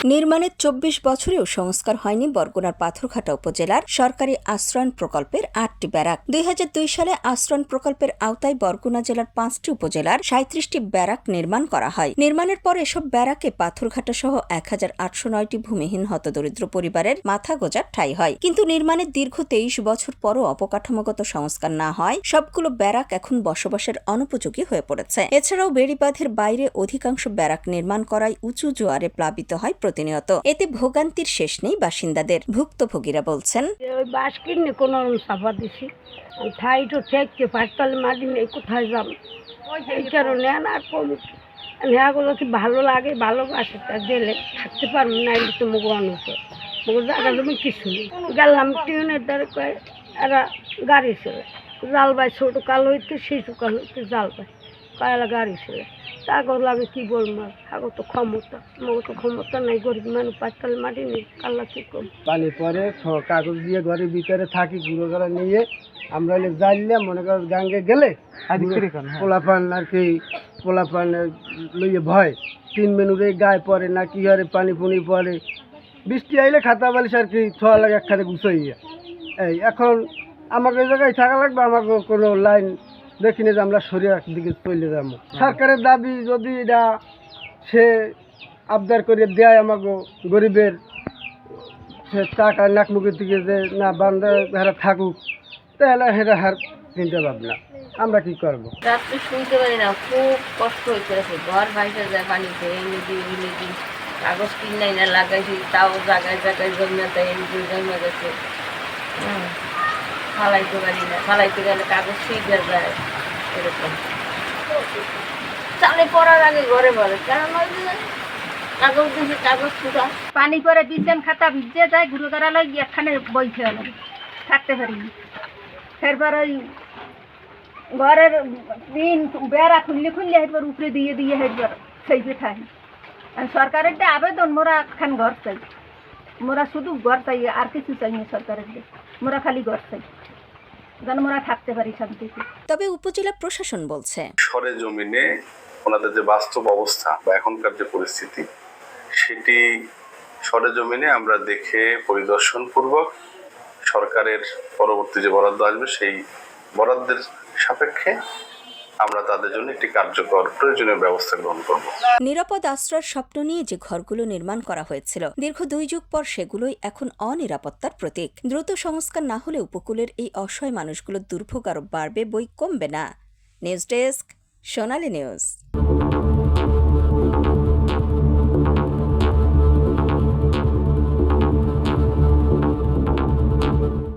নির্মাণের ২৪ বছরেও সংস্কার হয়নি বরগুনার পাথরঘাটা উপজেলার সরকারি আশ্রয়ণ প্রকল্পের ৮টি ব্যারাক। ২০০২ সালে আশ্রয়ণ প্রকল্পের আওতায় বরগুনা জেলার ৫টি উপজেলার ৩৭টি ব্যারাক নির্মাণ করা হয়। নির্মাণের পর এসব ব্যারাকে পাথরঘাটা সহ ১,৮০৯টি ভূমিহীন হতদরিদ্র পরিবারের মাথা গোঁজার ঠাঁই হয়। কিন্তু নির্মাণের দীর্ঘ ২৩ বছর পরও অবকাঠামোগত সংস্কার না হয় সবগুলো ব্যারাক এখন বসবাসের অনুপযোগী হয়ে পড়েছে। এছাড়াও বেড়িবাঁধের বাইরে অধিকাংশ ব্যারাক নির্মাণ করায় উঁচু জোয়ারে প্লাবিত হয় প্রতিনিয়ত। এতে ভোগান্তির শেষ নেই বাসিন্দাদের। ভুক্তভোগীরা বলছেন, বাস কিনে কোন সাফা দিছি ঠাই তো ঠেকছে পাঁচতলে মাটি নেই, কোথায় যাব? এই কারণে আর কম নেওয়াগুলো কি ভালো লাগে, ভালোবাসে তা গেলে থাকতে পারবো না, তো মুখ অনুকূল মুখ জায়গা জমি কিছু নেই। গেলাম টিউনের দ্বারা কয়ে এরা গাড়ি ছিল জাল বাই, ছোটো কাল হইতে শিশু কাল হইতে জাল বাই কয়লা গাড়ি ছিল। তারপর লাগে কি বলবো, আগত তো ক্ষমতা নাই, গরিব মানুষ পাঁচতলে মাটি নেই, আল্লাহ কি করবো। পানি পরে কাগজ দিয়ে ঘরের ভিতরে থাকি, গুঁড়ো করা নিয়ে আমরা জানলে মনে কর গাঙ্গে গেলে পোলাপান আর কি পোলাপান লইয়ে ভয় 3 মিনিটে গায়ে পরে না কি হরে পানি পুনি পরে, বৃষ্টি আইলে খাতা বালিশ আর কি ছোয়া লাগে একখানে গুছাইয়া। এই এখন আমাকে এই জায়গায় থাকা লাগবে, আমাকে কোনো লাইন দেখি না যে আমরা শরীরের দিকে চলে যাবো। সরকারের দাবি যদি এটা সে আবদার করে দেয় আমাকে গরিবের, সে টাকা নাকমুখের দিকে যে না বান্ধা হেরা থাকুক, তাহলে হেরা হার চিন্তা ভাবনা আমরা কি করবো। রাত্রে শুনতে পারি না, খুব কষ্ট হয়েছে, ঘর ভাইসা যায় পানিতে, এমনি কাগজ কিনাই না লাগাইছি, তাও জায়গায় জায়গায় জমে দেয়, এমনি জমে গেছে। ফালাইতে পারি না, ফালাইতে গেলে কাগজ শিখে যায়, এরকম চালে পড়ার আগে ঘরে বলে কারণ কাগজ দিয়েছি, কাগজ ফুটা পানি পরে বিছান খাতা ভিজে যায়, গুঁড়ো করা লাগে একখানে বই খেয়ে লাগে, থাকতে পারিনি। এরপর ওই ঘরের দিন বেড়া খুললে হেঁটবার উপরে দিয়ে হেঁটবার সেই থাকি। সরকারের যে আবেদন, মোরা খান ঘর চাই, মোরা শুধু ঘর চাই, আর কিছু চাই না সরকারের, মোরা খালি ঘর চাই যেন মোরা থাকতে পারি শান্তিতে। তবে উপজেলা প্রশাসন বলছে, সরেজমিনে ওনাদের যে বাস্তব অবস্থা বা এখনকার যে পরিস্থিতি, সেটি সরেজমিনে আমরা দেখে পরিদর্শন পূর্বক সরকারের পরবর্তী যে বরাদ্দ আসবে সেই বরাদ্দের সাপেক্ষে আমরা তাদের জন্য একটি কার্যকর প্রয়োজনীয় ব্যবস্থা গ্রহণ করব। নিরাপদ আশ্রয়ের স্বপ্ন নিয়ে যে ঘরগুলো নির্মাণ করা হয়েছিল, দীর্ঘ 2 যুগ পর সেগুলোই এখন অনিরাপত্তার প্রতীক। দ্রুত সংস্কার না হলে উপকূলের এই অসহায় মানুষগুলোর দুর্ভোগ আরও বাড়বে, বই কমবে না। নিউজ ডেস্ক, সোনালী নিউজ।